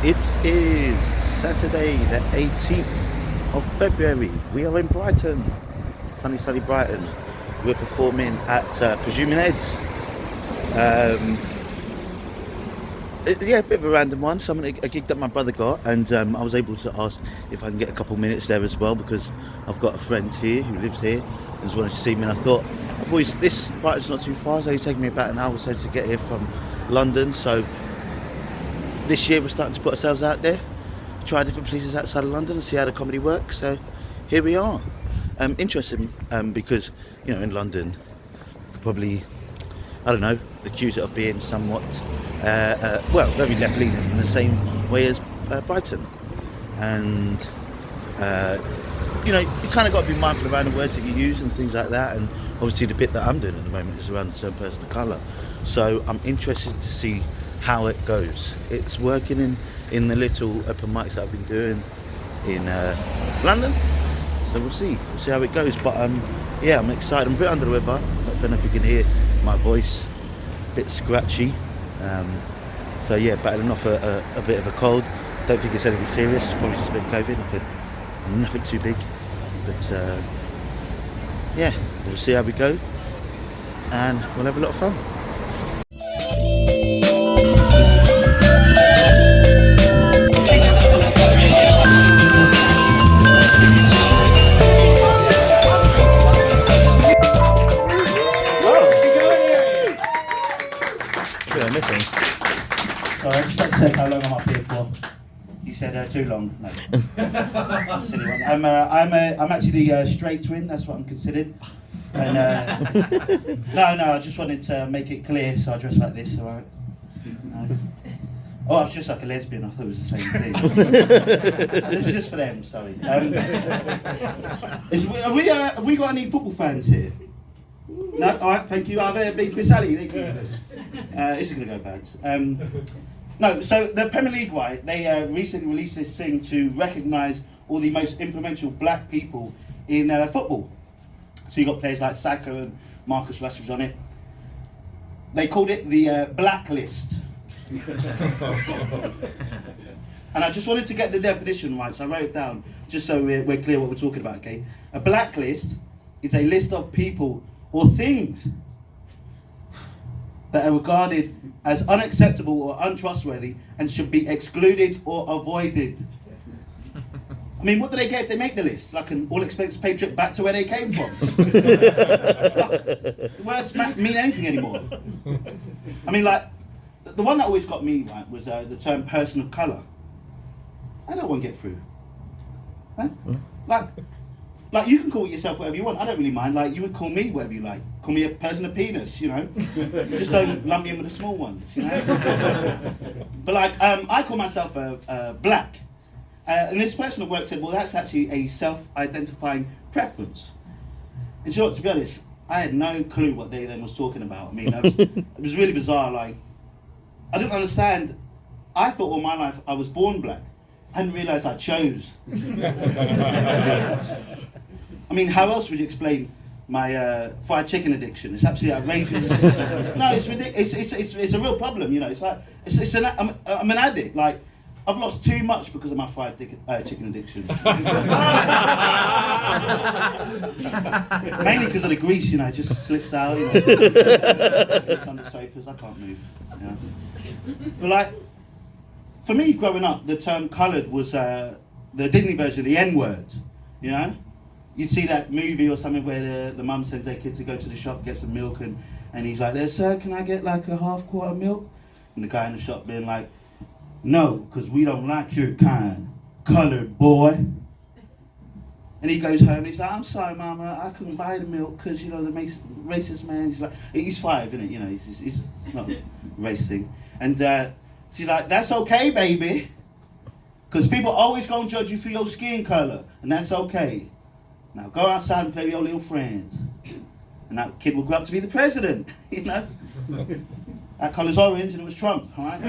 It is Saturday, the 18th of February. We are in Brighton, sunny Brighton. We're performing at Presuming Heads. Yeah, a bit of a random one. A gig that my brother got, and I was able to ask if I can get a couple minutes there as well because I've got a friend here who lives here and just wanted to see me. And I thought, boys, this Brighton's not too far. It's only taking me about an hour or so to get here from London. So this year we're starting to put ourselves out there, try different places outside of London and see how the comedy works. So here we are. Interesting because, you know, in London, you could probably, I don't know, accuse it of being somewhat, very left-leaning in the same way as Brighton. And, you know, you kind of got to be mindful around the words that you use and things like that. And obviously the bit that I'm doing at the moment is around a certain person of colour. So I'm interested to see how it goes. It's working in the little open mics that I've been doing in London. So we'll see how it goes. But yeah, I'm excited. I'm a bit under the weather. I don't know if you can hear my voice, a bit scratchy. So yeah, battling off a bit of a cold. Don't think it's anything serious. Probably just a bit of COVID. Nothing too big. But yeah, we'll see how we go, and we'll have a lot of fun. Sorry, I just had to say how long I'm up here for. You said too long. No. Silly one. I'm actually a straight twin. That's what I'm considered. And no, I just wanted to make it clear, so I dress like this. All right. No. Oh, I was just like a lesbian. I thought it was the same thing. It's just for them. Sorry. Have we got any football fans here? No. All right. Thank you. I've been Chris Ali. This is going to go bad. No, so the Premier League, right, they recently released this thing to recognise all the most influential black people in football. So you got players like Saka and Marcus Rashford on it. They called it the blacklist. And I just wanted to get the definition right, so I wrote it down, just so we're clear what we're talking about, okay? A blacklist is a list of people or things that are regarded as unacceptable or untrustworthy and should be excluded or avoided. I mean, what do they get if they make the list? Like an all-expense paid trip back to where they came from? The words mean anything anymore. I mean, like, the one that always got me, right, was the term person of colour. I don't want to get through. Huh? Like, you can call yourself whatever you want. I don't really mind. Like, you would call me whatever you like. Call me a person of penis, you know. Just don't lump me in with the small ones, you know. But like, I call myself black. And this person at work said, well, that's actually a self-identifying preference. And you know what, to be honest, I had no clue what they then was talking about. I mean, it was really bizarre. Like, I didn't understand. I thought all my life I was born black. I didn't realise I chose. I mean, how else would you explain my fried chicken addiction? It's absolutely outrageous. No, it's ridiculous. It's a real problem, you know. It's like I'm an addict. Like, I've lost too much because of my fried chicken addiction. Mainly because of the grease, you know. It just slips out. You know. Slips under sofas. I can't move. You know? But like, for me, growing up, the term coloured was the Disney version of the N-word. You know. You'd see that movie or something where the mum sends their kid to go to the shop, get some milk, and he's like, there, sir, can I get like a half quart of milk? And the guy in the shop being like, no, because we don't like your kind, coloured boy. And he goes home and he's like, I'm sorry, mama, I couldn't buy the milk because, you know, the racist man, he's 5, isn't it? You know, he's not a race thing. And she's like, that's okay, baby, because people always gonna judge you for your skin colour, and that's okay. Now go outside and play with your little friends. And that kid will grow up to be the president, you know? That colour's orange and it was Trump, all right?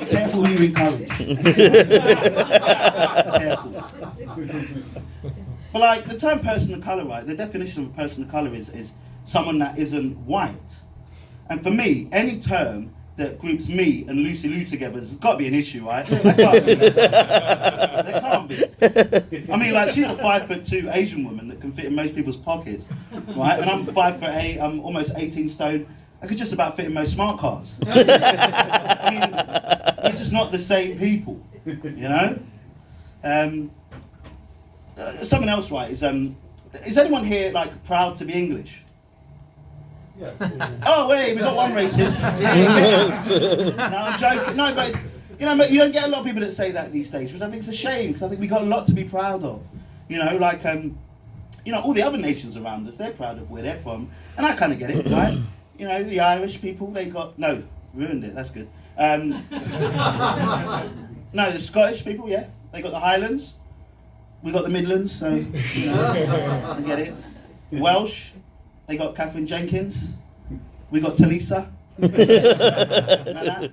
Careful who you encourage. Careful. But like, the term person of colour, right, the definition of a person of colour is someone that isn't white. And for me, any term that groups me and Lucy Lou together has got to be an issue, right? There can't be. There can't be. I mean, like, she's a 5'2" Asian woman that can fit in most people's pockets, right? And I'm 5'8", I'm almost 18 stone. I could just about fit in most smart cars. I mean, we're just not the same people, you know? Something else, right, is anyone here, like, proud to be English? Yeah. Oh, wait, we've got one racist. Yeah. No, I'm joking. No, but it's, you know, you don't get a lot of people that say that these days, which I think is a shame, because I think we've got a lot to be proud of. You know, like, you know, all the other nations around us, they're proud of where they're from, and I kind of get it, right? You know, the Irish people, they got, no, ruined it, that's good. No, the Scottish people, yeah, they got the Highlands, we got the Midlands, so, you know, I get it. Welsh, they got Catherine Jenkins, we got Talisa. The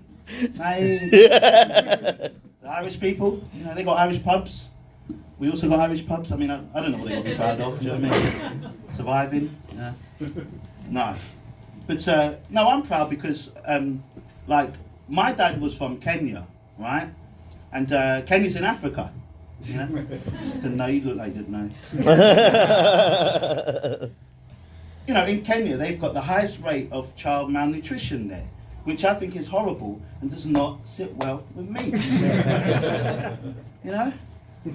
Irish people, you know, they got Irish pubs. We also got Irish pubs. I mean, I don't know what they got to be proud of, do you know what I mean? Surviving, yeah. No. But, no, I'm proud because, like, my dad was from Kenya, right? And Kenya's in Africa, you know? Didn't know, you look like you didn't know. You know, in Kenya, they've got the highest rate of child malnutrition there, which I think is horrible and does not sit well with me. You know?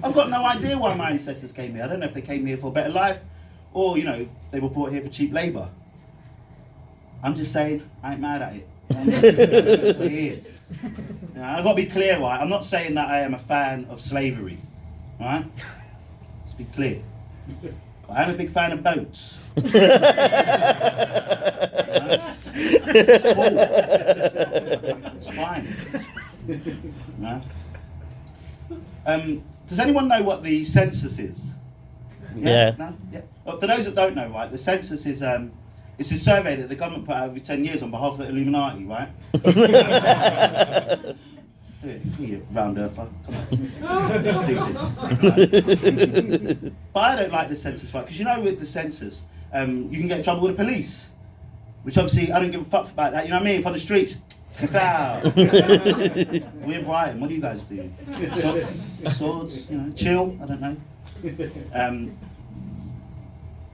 I've got no idea why my ancestors came here. I don't know if they came here for a better life or, you know, they were brought here for cheap labour. I'm just saying, I ain't mad at it. We're here. You know, I've got to be clear, right? I'm not saying that I am a fan of slavery, right? Let's be clear. But I am a big fan of boats. It's fine. No? Does anyone know what the census is? Yeah. No? Yeah. Well, for those that don't know, right, the census is it's a survey that the government put out every 10 years on behalf of the Illuminati, right? Yeah, you round earther. Come on. Stupid. But I don't like the census, right? Because you know, with the census, you can get in trouble with the police. Which obviously, I don't give a fuck about that. You know what I mean? On the streets. We're in Brighton. What do you guys do? Swords, you know, chill. I don't know.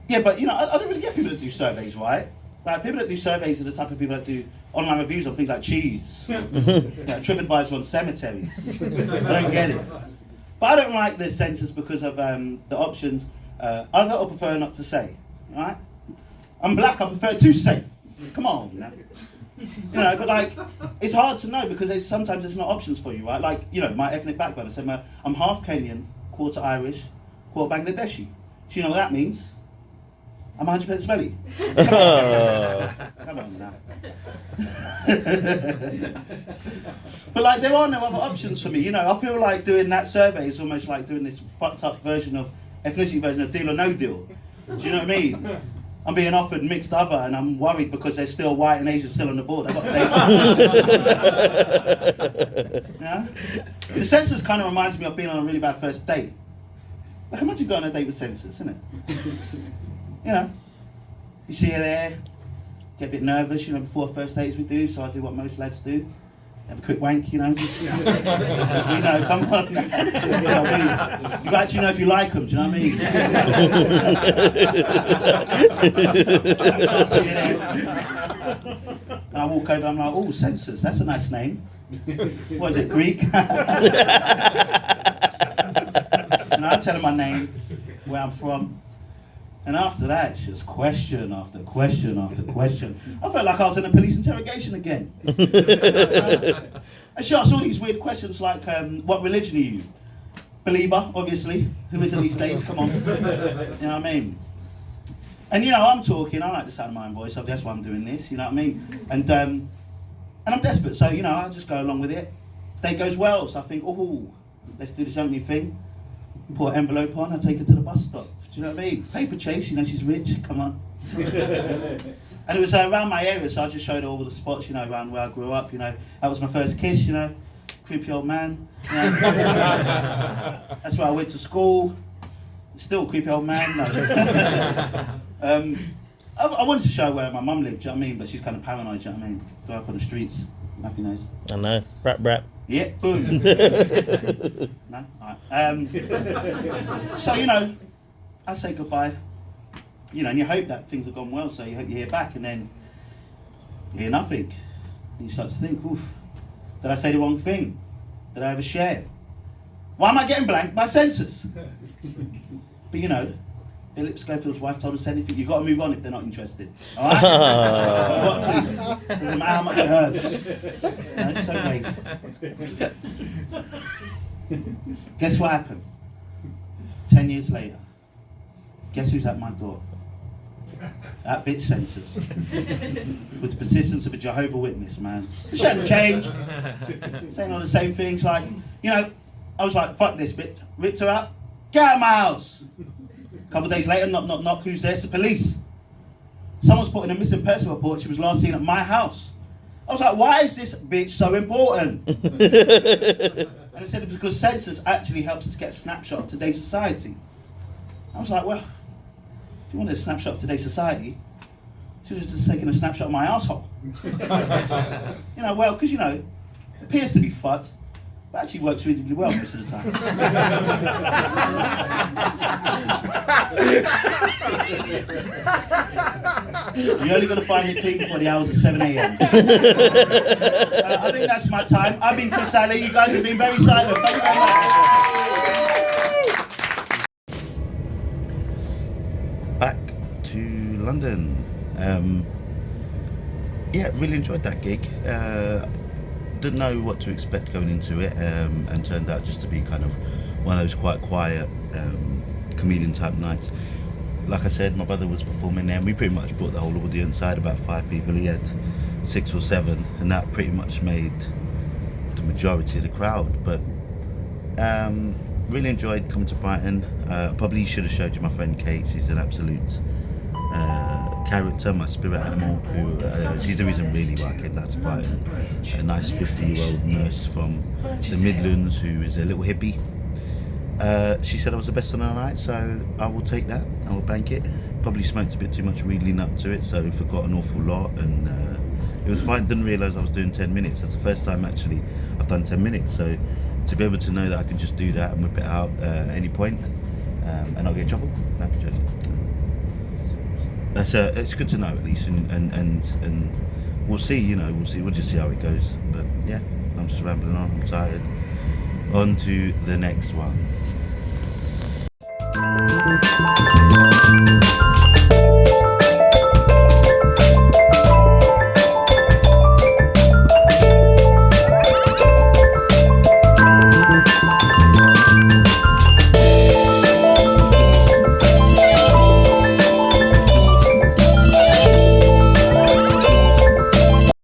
Yeah, but you know, I don't really get people that do surveys, right? Like, people that do surveys are the type of people that do online reviews on things like cheese, you know, TripAdvisor on cemeteries. I don't get it. But I don't like the census because of the options other or prefer not to say, right? I'm black, I prefer to say. Come on, you know. You know, but like, it's hard to know because sometimes there's not options for you, right? Like, you know, my ethnic background, I said I'm half Kenyan, quarter Irish, quarter Bangladeshi. Do you know what that means? I'm 100% smelly. Come on now. But like, there are no other options for me. You know, I feel like doing that survey is almost like doing this fucked up version of, ethnicity version of Deal or No Deal. Do you know what I mean? I'm being offered mixed other and I'm worried because they're still white and Asian still on the board. I've got to take it. Yeah? The census kind of reminds me of being on a really bad first date. Like, imagine going on a date with census, isn't it? You know, you see her there, get a bit nervous, you know, before first dates we do, so I do what most lads do. Have a quick wank, you know, just we know, come on. You know what I mean? You actually know if you like them, do you know what I mean? So I see her there. And I walk over, I'm like, oh, census, that's a nice name. What is it, Greek? And I tell her my name, where I'm from. And after that, it's just question after question after question. I felt like I was in a police interrogation again. And she asked all these weird questions like, what religion are you? Believer, obviously. Who isn't these days? Come on. You know what I mean? And you know, I'm talking, I like the sound of my own voice, so that's why I'm doing this, you know what I mean? And I'm desperate, so you know, I just go along with it. Day goes well, so I think, oh, let's do the junkie thing. Put an envelope on, I take her to the bus stop. Do you know what I mean? Paper chase, you know she's rich, come on. And it was around my area, so I just showed her all the spots, you know, around where I grew up, you know. That was my first kiss, you know. Creepy old man. You know? That's where I went to school. Still creepy old man. No. I wanted to show where my mum lived, do you know what I mean? But she's kind of paranoid, do you know what I mean? Go up on the streets, nothing knows. I know. Brap. Yeah, boom. No? Alright. So, you know, I say goodbye. You know, and you hope that things have gone well, so you hope you hear back, and then you hear nothing. And you start to think, oof, did I say the wrong thing? Did I overshare? Why am I getting blanked by census? But you know, Philip Schofield's wife told us anything, you've got to move on if they're not interested. Alright? You've got to. Doesn't matter how much it hurts. You know, it's so brave. Guess what happened? 10 years later. Guess who's at my door? That bitch census. With the persistence of a Jehovah Witness, man. She hadn't changed. Saying all the same things, like, you know, I was like, fuck this bitch. Ripped her up. Get out of my house. A couple of days later, knock, knock, knock, who's there? It's the police. Someone's put in a missing person report. She was last seen at my house. I was like, why is this bitch so important? And they said it's because census actually helps us get a snapshot of today's society. I was like, well, if you wanted a snapshot of today's society, you should have just taken a snapshot of my asshole. You know, well, because, you know, it appears to be fucked, but actually works reasonably well most of the time. You're only going to find it clean before the hours of 7 a.m. I think that's my time. I've been Chris Alley. You guys have been very silent. Thank you very much. Back to London. Yeah, really enjoyed that gig. Didn't know what to expect going into it, and turned out just to be kind of one of those quite quiet comedian type nights. Like I said, my brother was performing there, and we pretty much brought the whole audience. I had about 5 people. He had 6 or 7, and that pretty much made the majority of the crowd. But really enjoyed coming to Brighton. Probably should have showed you my friend Kate. She's an absolute character, my spirit animal, who she's the reason really why I came down to Brighton. A nice 50-year-old nurse from the Midlands who is a little hippie. She said I was the best on the night, so I will take that. I will bank it. Probably smoked a bit too much weed leading up to it, so forgot an awful lot, and it was fine. Didn't realise I was doing 10 minutes. That's the first time actually I've done 10 minutes, so to be able to know that I can just do that and whip it out at any point and not get in trouble. No, I'm joking. It's good to know at least, and we'll see. You know, we'll just see how it goes. But yeah, I'm just rambling on. I'm tired. On to the next one.